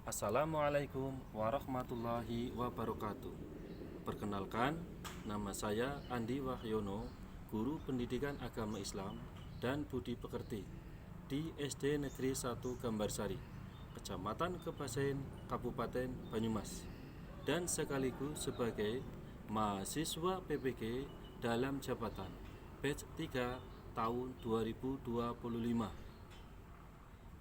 Assalamualaikum warahmatullahi wabarakatuh. Perkenalkan, nama saya Andi Wahyono, Guru Pendidikan Agama Islam dan Budi Pekerti di SD Negeri 1 Gambarsari, Kecamatan Kebasen, Kabupaten Banyumas, dan sekaligus sebagai mahasiswa PPG dalam jabatan batch 3 tahun 2025.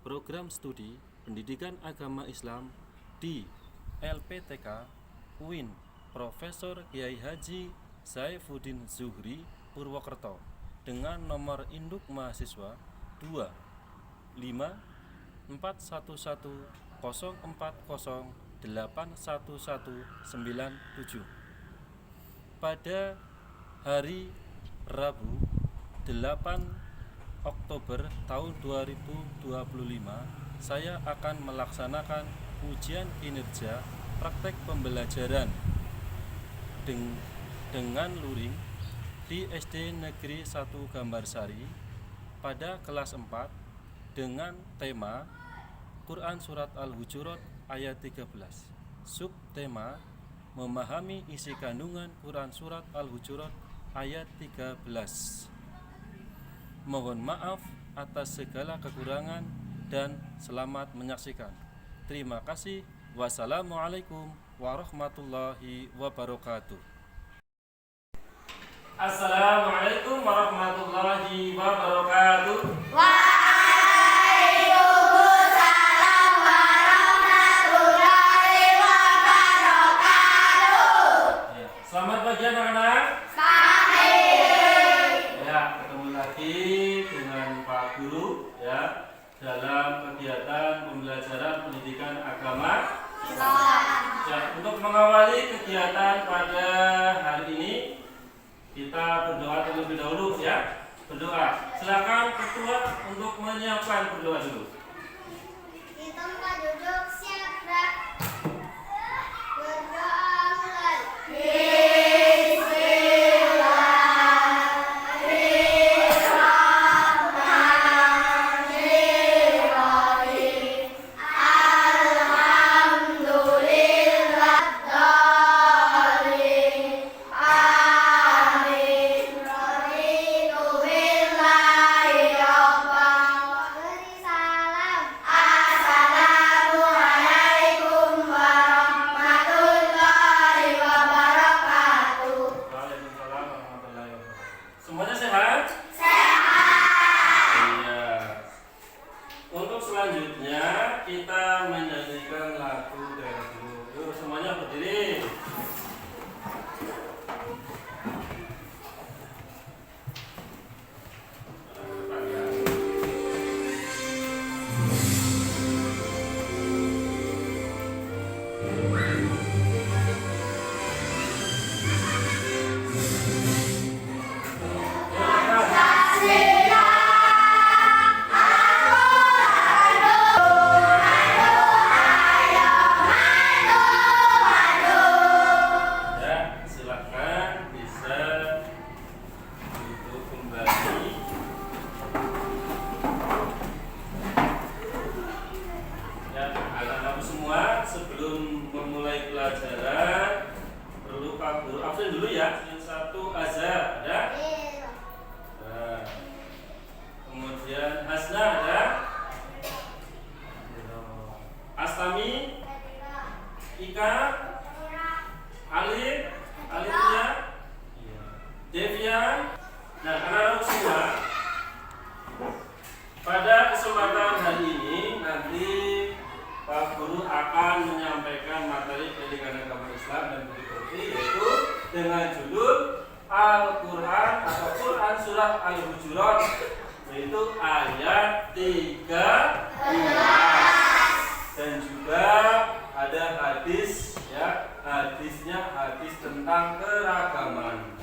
Program studi Pendidikan Agama Islam di LPTK UIN Profesor Kiai Haji Saifuddin Zuhri Purwokerto dengan nomor induk mahasiswa 2541040811197 pada hari Rabu 8 Oktober tahun 2025 saya akan melaksanakan ujian kinerja praktek pembelajaran dengan luring di SD Negeri 1 Gambarsari pada kelas 4 dengan tema Quran Surat Al-Hujurat ayat 13. Subtema memahami isi kandungan Quran Surat Al-Hujurat ayat 13. Mohon maaf atas segala kekurangan dan selamat menyaksikan. Terima kasih. Wassalamualaikum warahmatullahi wabarakatuh. Assalamualaikum warahmatullahi wabarakatuh. Waalaikumsalam warahmatullahi wabarakatuh. Selamat pagi anak-anak. Ya, ketemu lagi dengan Pak Guru ya dalam kegiatan pembelajaran pendidikan agama Islam. Ya, untuk mengawali kegiatan pada hari ini kita berdoa terlebih dahulu ya. Berdoa. Silakan ketua untuk menyiapkan berdoa dulu. Di tempat duduk siap, Pak. Berdoa mulai. Semuanya sehat? Iya. Untuk selanjutnya kita menyanyikan lagu dari dulu. Yuk semuanya berdiri. Sebelum memulai pelajaran perlu Pak Guru absen dulu ya. Yang satu Azhar ada? Nah, kemudian Hasna ada? Astami? Ika? Alif? Alifnya? Devian? Nah, anak-anak semua pada kesempatan hari ini nanti Pak Guru akan menyampaikan materi pendidikan agama Islam dan budi pekerti, yaitu dengan judul Al-Quran atau Quran Surat Al-Hujurat, yaitu ayat 13, dan juga ada hadis ya, hadisnya hadis tentang keragaman.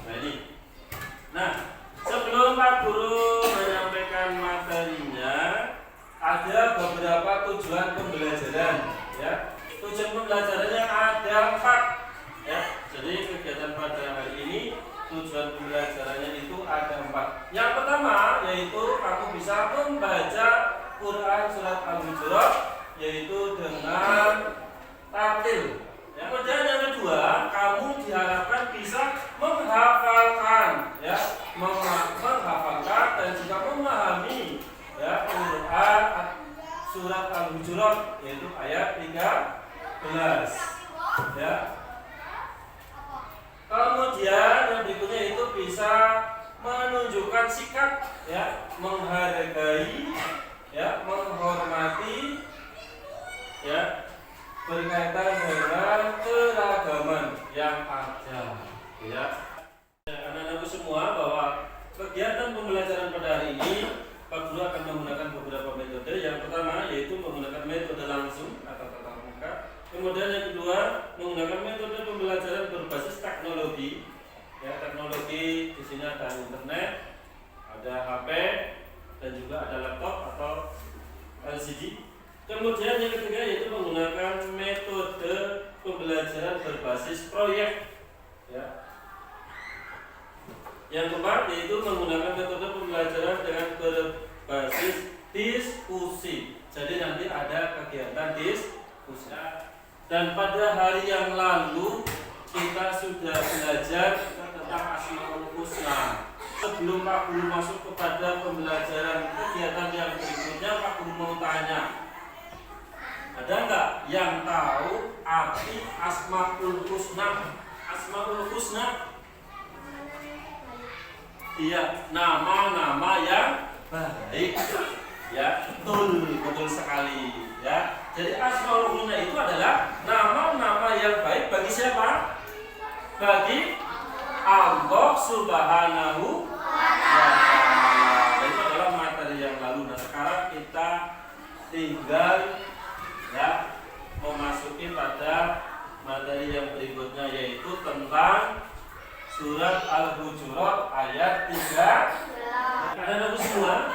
Nah, sebelum Pak Guru menyampaikan materinya, ada beberapa tujuan pembelajaran ya. Tujuan pembelajarannya ada 4 ya. Jadi kegiatan pada hari ini tujuan pembelajarannya itu ada 4. Yang pertama yaitu kamu bisa membaca Quran Surat Al-Hujurat, yaitu dengan surat Al-Hujurat, yaitu ayat 13. Ya. Kemudian yang berikutnya itu bisa menunjukkan sikap, ya, menghargai, ya, menghormati, ya, berkaitan dengan keragaman yang ada, ya. Anak-anakku semua, bahwa kegiatan pembelajaran pada hari ini Pak Guru akan menggunakan beberapa metode. Yang pertama yaitu menggunakan metode langsung atau tatap muka. Kemudian yang kedua menggunakan metode pembelajaran berbasis teknologi. Ya, teknologi di sini ada internet, ada HP, dan juga ada laptop atau LCD. Kemudian yang ketiga yaitu menggunakan metode pembelajaran berbasis proyek. Ya. Yang keempat yaitu menggunakan metode pembelajaran dengan berbasis diskusi. Jadi nanti ada kegiatan diskusi. Dan pada hari yang lalu kita sudah belajar tentang Asmaul Husna. Sebelum Pak Guru masuk kepada pembelajaran kegiatan yang berikutnya, Pak Guru mau tanya, ada nggak yang tahu arti Asmaul Husna? Asmaul Husna, iya, nama-nama yang baik. Ya, betul sekali. Ya, jadi Asmaul Husna itu adalah nama-nama yang baik bagi siapa? Bagi Allah Subhanahu wa Ta'ala. Itu adalah materi yang lalu. Nah, sekarang kita tinggal, ya, memasuki pada materi yang berikutnya, yaitu tentang surat Al-Hujurat ayat 3. Anak-anakku semua,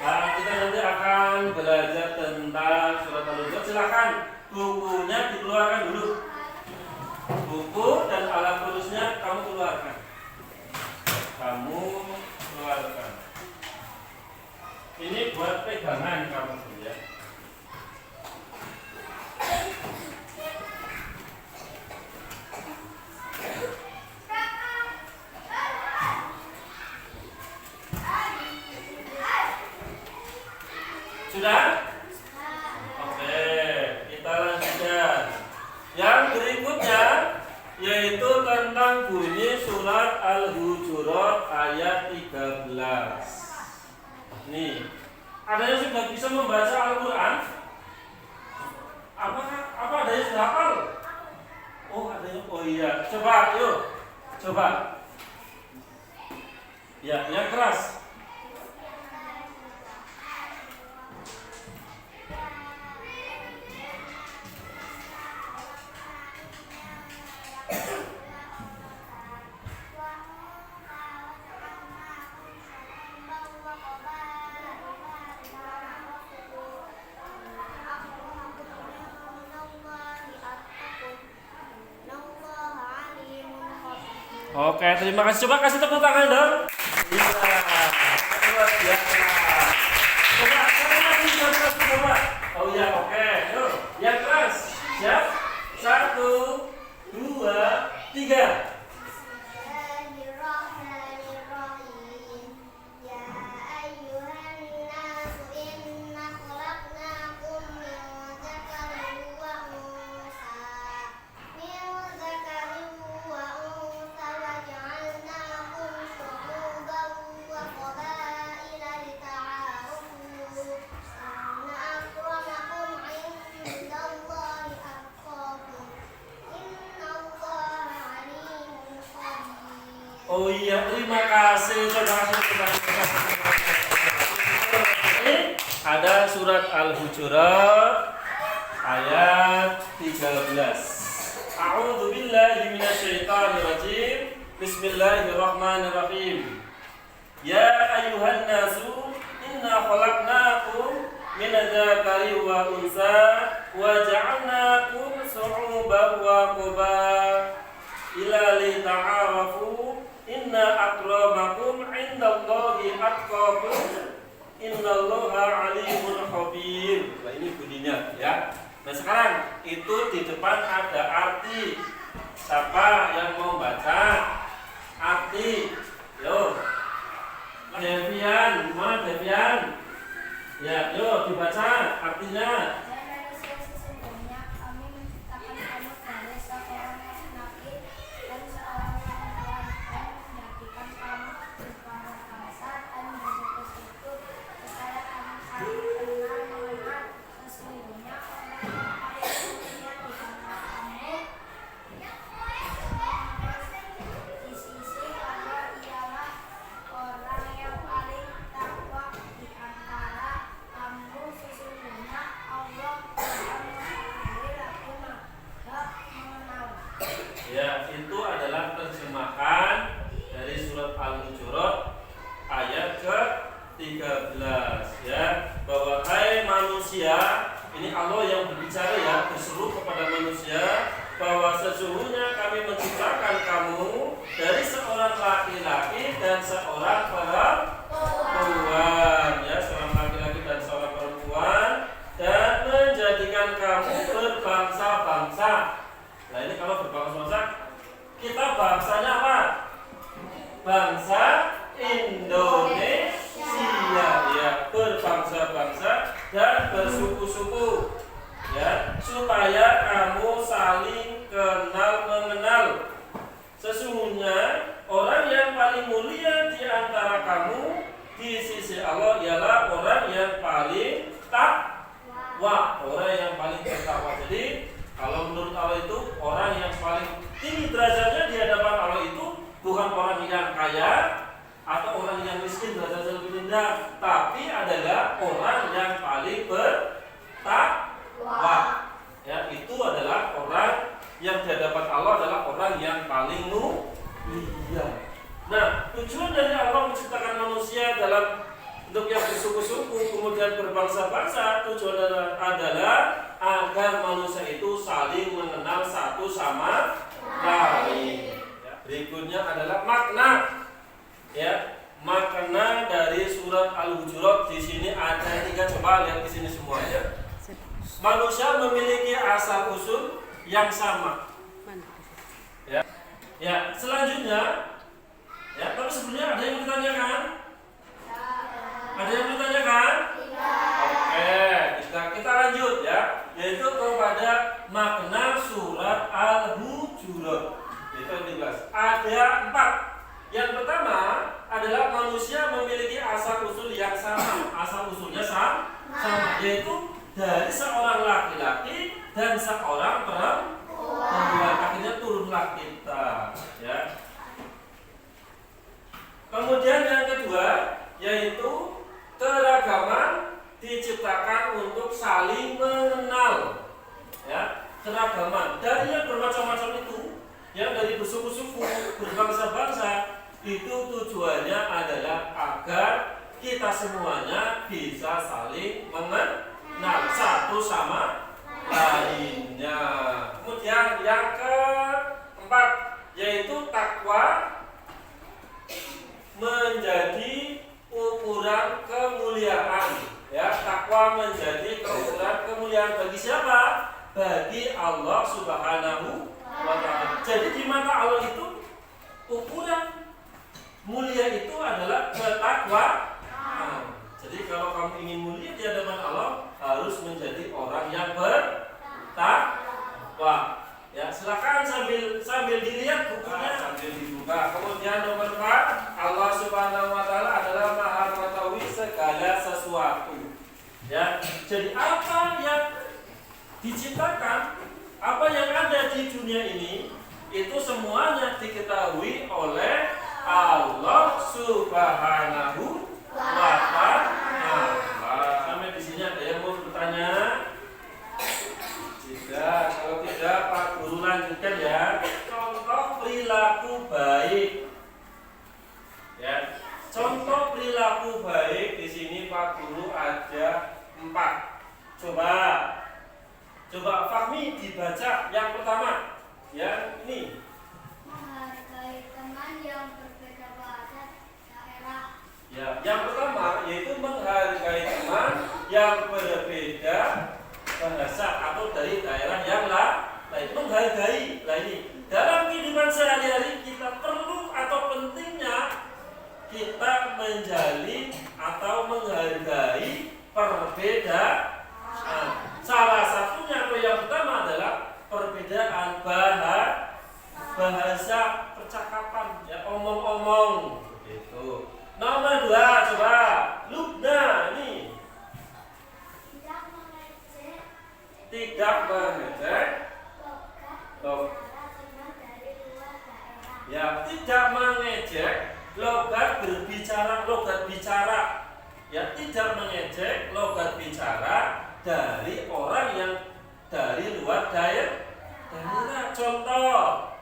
nah, kita nanti akan belajar tentang surat Al-Hujurat. Silakan bukunya dikeluarkan dulu. Buku dan alat tulisnya kamu keluarkan. Ini buat pegangan kamu, ya. Sudah? Oke, kita lanjutkan. Yang berikutnya yaitu tentang bunyi surat Al-Hujurat ayat 13. Nih, ada yang sudah bisa membaca Al-Quran? Apa ada yang sudah hafal? Oh, ada yang, oh iya. Coba, yuk. Coba. Ya, yang keras. Oke, terima kasih. Coba kasih tepuk tangan dong. Iya, luar biasa. Coba, coba. Oh iya, oke. Yuk, yang keras. Siap? 1, 2, 3. Oh iya, terima kasih. Ada surat Al-Hujurat ayat 13. A'udzu billahi minasyaitonir rajim. Bismillahirrahmanirrahim. Ya ayyuhan nasu inna khalaqnakum min dzakari wa unsa wa ja'alnakum shu'uban wa qaba'ila lita'arafu. Inna akramakum indallahi atqakum. Innallaha alimun khabir. Nah, ini bunyinya, ya. Nah, sekarang itu di depan ada arti. Siapa yang mau baca arti? Yo. Devian, mana Devian? Ya, yuk dibaca artinya. Dan manusia sesungguhnya kami menciptakan kamu dari seorang laki-laki dan seorang perempuan dan menjadikan kamu berbangsa dan bersuku-suku supaya kamu saling mengenal. Sesungguhnya orang yang paling mulia di antara kamu di sisi Allah ialah orang yang paling takwa di antara kamu. Sesungguhnya Allah Maha Mengetahui lagi Maha Mengenal. Ya, itu adalah terjemahan dari surat Al-Hujurat ayat ke-13 ya, bahwa hai manusia, ini Allah yang berbicara ya, berseru kepada manusia bahwa sesungguhnya kami menciptakan kamu dari seorang laki-laki dan seorang perempuan ya, seorang laki-laki dan seorang perempuan, dan menjadikan kamu berbangsa-bangsa. Nah, ini kalau berbangsa-bangsa, kita bangsanya apa? Bangsa Indonesia ya, berbangsa-bangsa dan bersuku-suku ya, supaya kamu saling kenal mengenal. Sesungguhnya orang yang paling mulia di antara kamu di sisi Allah ialah orang yang paling takwa, orang yang paling bertakwa. Jadi kalau menurut Allah itu orang yang paling tinggi derajatnya di hadapan Allah itu bukan orang yang kaya atau orang yang miskin derajatnya lebih rendah, tapi adalah orang yang paling bertakwa. Ya, itu adalah orang yang di hadapan Allah adalah orang yang paling mulia. Nah, tujuan dari Allah menciptakan manusia dalam bentuk yang bersuku-suku kemudian berbangsa-bangsa, tujuan adalah agar manusia itu saling mengenal satu sama lain. Ya, berikutnya adalah makna. Ya, makna dari surat Al-Hujurat di sini ada 3, coba lihat di sini semuanya. Manusia memiliki asal usul yang sama. Ya, ya selanjutnya, ya, tapi sebelumnya ada yang ditanyakan? Ada yang ditanyakan? Oke, kita lanjut ya, yaitu kepada makna surat Al-Hujurat. Itu yang dibahas. Ada 4. Yang pertama adalah manusia memiliki asal usul yang sama. Asal usulnya sama, yaitu dari seorang laki-laki dan seorang perempuan. Akhirnya turunlah kita ya. Kemudian yang kedua yaitu keragaman diciptakan untuk saling mengenal ya. Keragaman dari yang bermacam-macam itu, yang dari bersuku-suku, berbangsa-bangsa, itu tujuannya adalah agar kita semuanya bisa saling mengenal satu sama lainnya. Kemudian yang keempat yaitu takwa menjadi ukuran kemuliaan ya. Takwa menjadi ukuran kemuliaan bagi siapa? Bagi Allah Subhanahu wa ta'ala. Jadi di mata Allah itu ukuran mulia itu adalah ketakwaan. Jadi kalau kamu ingin mulia di hadapan Allah, harus menjadi orang yang bertakwa. Ya, silakan sambil dilihat bukunya, sambil dibuka. Kemudian nomor 4, Allah Subhanahu wa ta'ala adalah Maha mengetahui segala sesuatu. Ya, jadi apa yang diciptakan, apa yang ada di dunia ini, itu semuanya diketahui oleh Allah Subhanahu wa ta'ala. Sampai di sini ada yang mau bertanya? Tidak. Kalau tidak, Pak Guru lanjutkan ya. Contoh perilaku baik. Ya. Contoh perilaku baik di sini Pak Guru ada 4. Coba Fahmi dibaca yang pertama. Yang ini. Menghargai teman yang berbeda bahasa daerah. Ya, yang pertama yaitu menghargai teman yang berbeda bahasa atau dari daerah yang lain. Menghargai. Nah ini dalam kehidupan sehari-hari kita perlu atau pentingnya kita menjalin atau menghargai perbedaan. Salah satunya atau yang pertama adalah perbedaan bahasa percakapan, ya, omong-omong begitu. Nomor 2, coba Lubna ini. Tidak mengejek ya, tidak mengejek logat berbicara, logat bicara, ya, tidak mengejek logat bicara dari orang yang dari luar daerah. Contoh,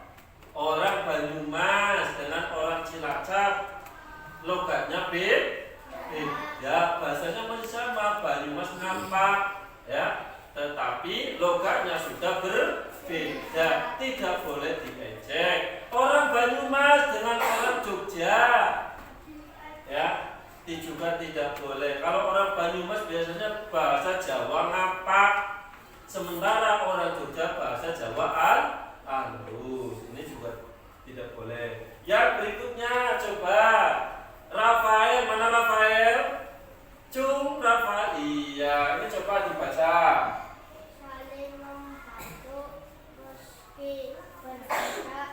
orang Banyumas dengan orang Cilacap logatnya beda, bahasanya masih sama, Banyumas Ngampak, ya, tetapi logatnya sudah berbeda, tidak boleh diejek. Orang Banyumas dengan orang Jogja, ya, juga tidak boleh. Kalau orang Banyumas biasanya bahasa Jawa Ngapak, sementara orang Jogja bahasa Jawa halus. Ini juga tidak boleh. Yang berikutnya coba Rafael, mana Rafael? Cung Rafael. Iya, ini coba dibaca. Saling membantu meski berbeda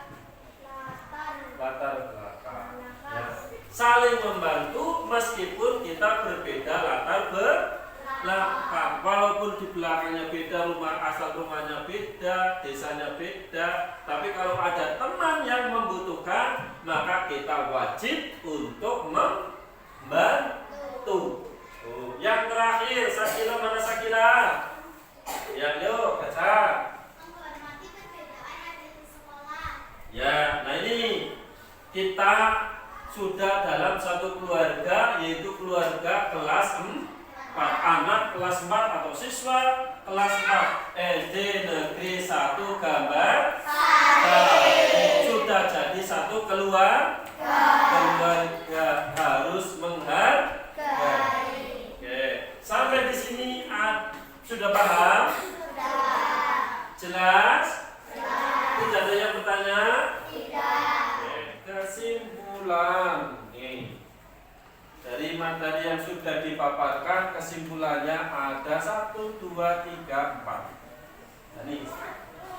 Latar belakang. Ya. Saling membantu meskipun kita berbeda latar belakang. Walaupun di belakangnya beda, rumah asal rumahnya beda, desanya beda, tapi kalau ada teman yang membutuhkan, maka kita wajib untuk membantu. Yang terakhir, Sakila, mana Sakila? Ya, yuk baca. Menghormati perbedaan ada di sekolah. Ya, nah ini kita sudah dalam satu keluarga, yaitu keluarga kelas 4, anak kelas 4 atau siswa kelas 4 SD Negeri 1 Gambar sudah jadi satu keluarga harus menghargai. Oke, sampai di sini sudah paham? Jelas? Tidak ada yang bertanya? Oke, kesimpulan nih. Dari materi yang sudah dipaparkan, kesimpulannya ada 1, 2, 3, 4. Nah, ini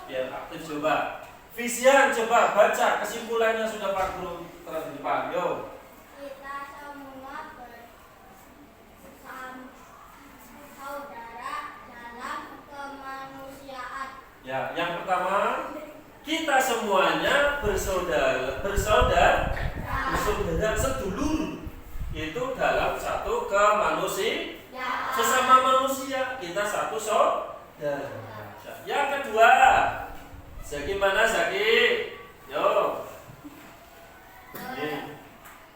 biar aktif coba. Visian coba baca kesimpulannya sudah Pak Guru terus di depan. Yo. Kita semua bersaudara dalam kemanusiaan. Ya, yang pertama, kita semuanya bersaudara sedulur. Itu dalam satu kemanusiaan, sesama manusia kita satu saudara. Yang kedua, Zaki mana Zaki? Yo.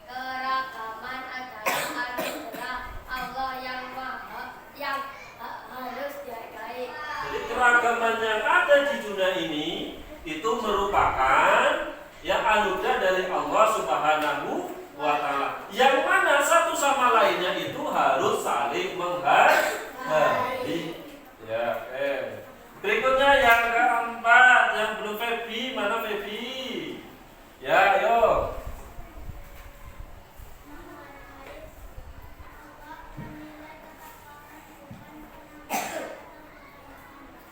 Keragaman adalah anugerah Allah yang harus dihargai. Jadi keragaman yang ada di dunia ini itu merupakan yang anugerah dari Allah Subhanahu wa ta'ala, yang mana satu sama lainnya itu harus saling menghargai. Ya, berikutnya yang keempat, yang belum Febi, mana Febi? Ya, ayo.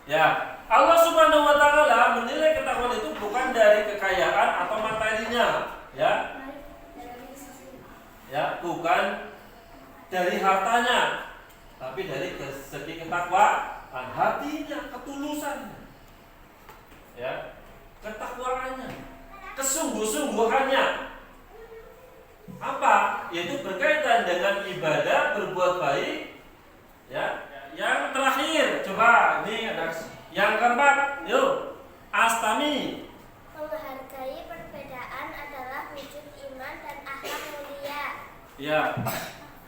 Ya, Allah Subhanahu wa ta'ala menilai ketakwaan itu bukan dari kekayaan atau materinya, ya. Ya, bukan dari hartanya, tapi dari segi ketakwaan hatinya, ketulusannya, ya, ketakwaannya, kesungguh-sungguhannya. Apa? Yaitu berkaitan dengan ibadah, berbuat baik, ya. Yang terakhir, coba ini ada yang keempat, yuk, Astami. Menghargai perbedaan adalah wujud iman dan akhlak mulia. Ya,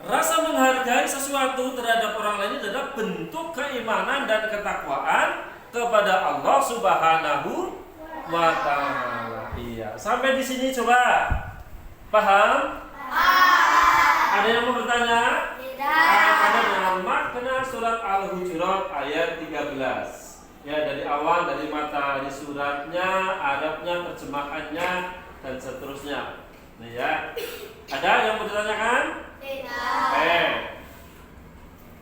rasa menghargai sesuatu terhadap orang lain adalah bentuk keimanan dan ketakwaan kepada Allah Subhanahu wa ta'ala. Iya, sampai di sini coba paham? Ada yang mau bertanya? Ada dengan makna surat Al-Hujurat ayat 13. Ya, dari awal, dari materi suratnya, Arabnya, terjemahannya, dan seterusnya. Nih ya. Ada yang mau ditanyakan? Tidak.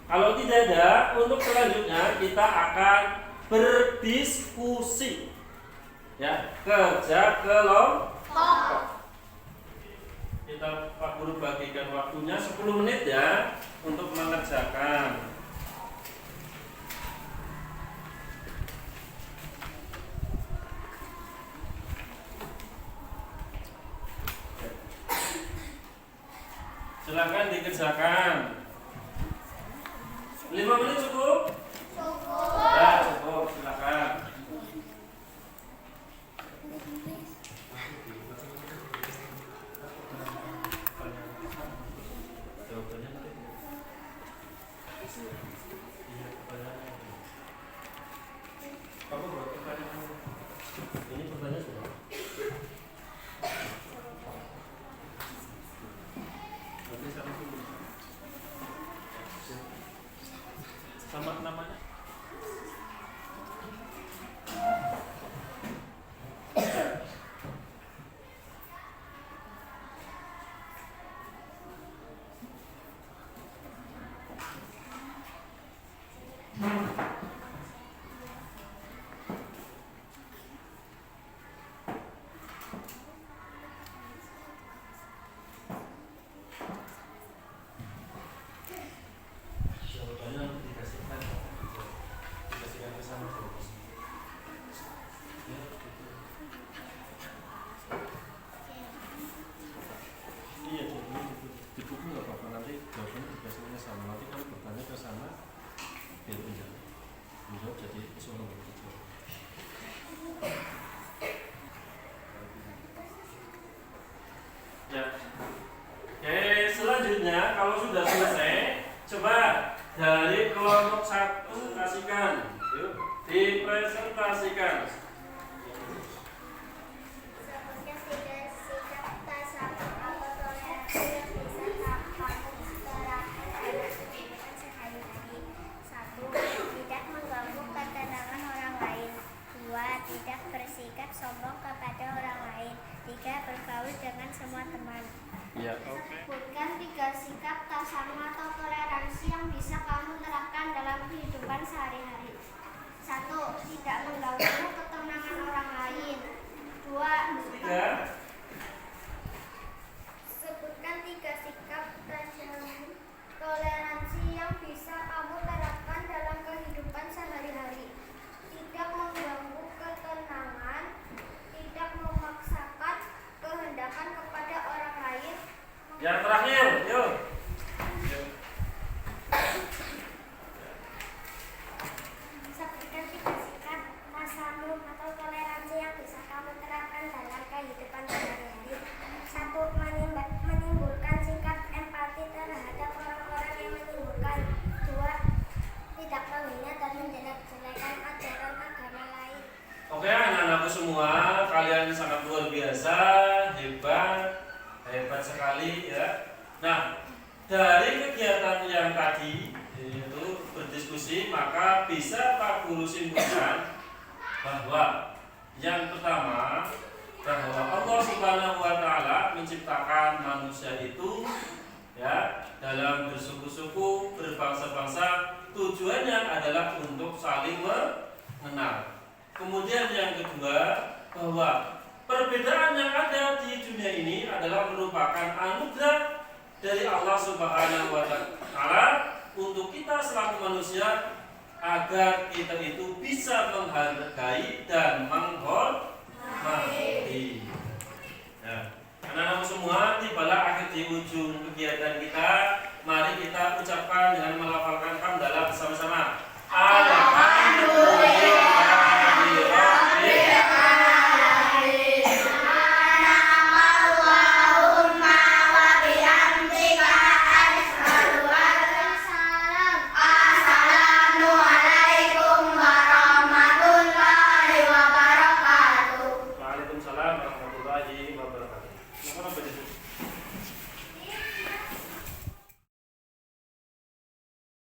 Kalau tidak ada, untuk selanjutnya kita akan berdiskusi. Ya, kerja kelompok. Kita Pak Guru bagikan waktunya 10 menit ya untuk mengerjakan. Silakan dikerjakan. 5 menit cukup? Cukup. Ya, cukup. Silakan. Apa buat pertanyaan? Ini pertanyaan sudah. Nanti sama dulu. Sama namanya? Jawabannya nanti dikasihkan ke sana terus. Ya, gitu. Iya, jawabannya di buku nggak apa-apa, nanti jawabannya dikasihkan ke sana. Nanti kalau bertanya ke sana biar penjawab. Menjawab jadi soal berikutnya. Ya. Oke, selanjutnya kalau sudah selesai, coba dari kelompok 1 kasihkan. Yuk, dipresentasikan. Sebutkan 3 sikap tasamuh atau toleransi yang bisa kamu terapkan dalam kehidupan sehari-hari. 1. Tidak mengganggu ketenangan orang lain. 2. Tidak bersikap sombong kepada orang lain. 3. Bergaul dengan semua teman. Ya, oke. Sebutkan 3 sikap tasamuh atau toleransi yang bisa kamu terapkan dalam kehidupan sehari-hari. 1. Tidak mengganggu ketenangan orang lain. 2. Tiga. Sebutkan 3 sikap tasamuh toleransi yang bisa kamu terapkan dalam kehidupan sehari-hari. Tidak mengganggu ketenangan, tidak memaksakan kehendakan kepada orang lain. Yang terakhir, yuk. Sebutkan 3 sikap tasamuh atau toleransi yang bisa kamu terapkan dalam kehidupan sehari-hari. 1. Menimbulkan sikap empati terhadap orang-orang yang menyembuhkan. 2. Tidak menghina dan menjelek-jelekan ajaran agama lain. Oke, anak-anakku semua, kalian sangat luar biasa, hebat sekali ya. Nah, dari kegiatan yang tadi yaitu berdiskusi, maka bisa Pak Guru simpulkan bahwa yang pertama, bahwa Allah Subhanahu wa taala menciptakan manusia itu ya dalam bersuku-suku, berbangsa-bangsa, tujuannya adalah untuk saling mengenal. Kemudian yang kedua, bahwa perbedaan yang ada di dunia ini adalah merupakan anugerah dari Allah Subhanahu wa taala untuk kita selaku manusia agar kita itu bisa menghargai dan menghormati. Nah, anak-anak semua, tibalah akhir di ujung kegiatan kita. Mari kita ucapkan dengan melafalkan hamdalah bersama-sama.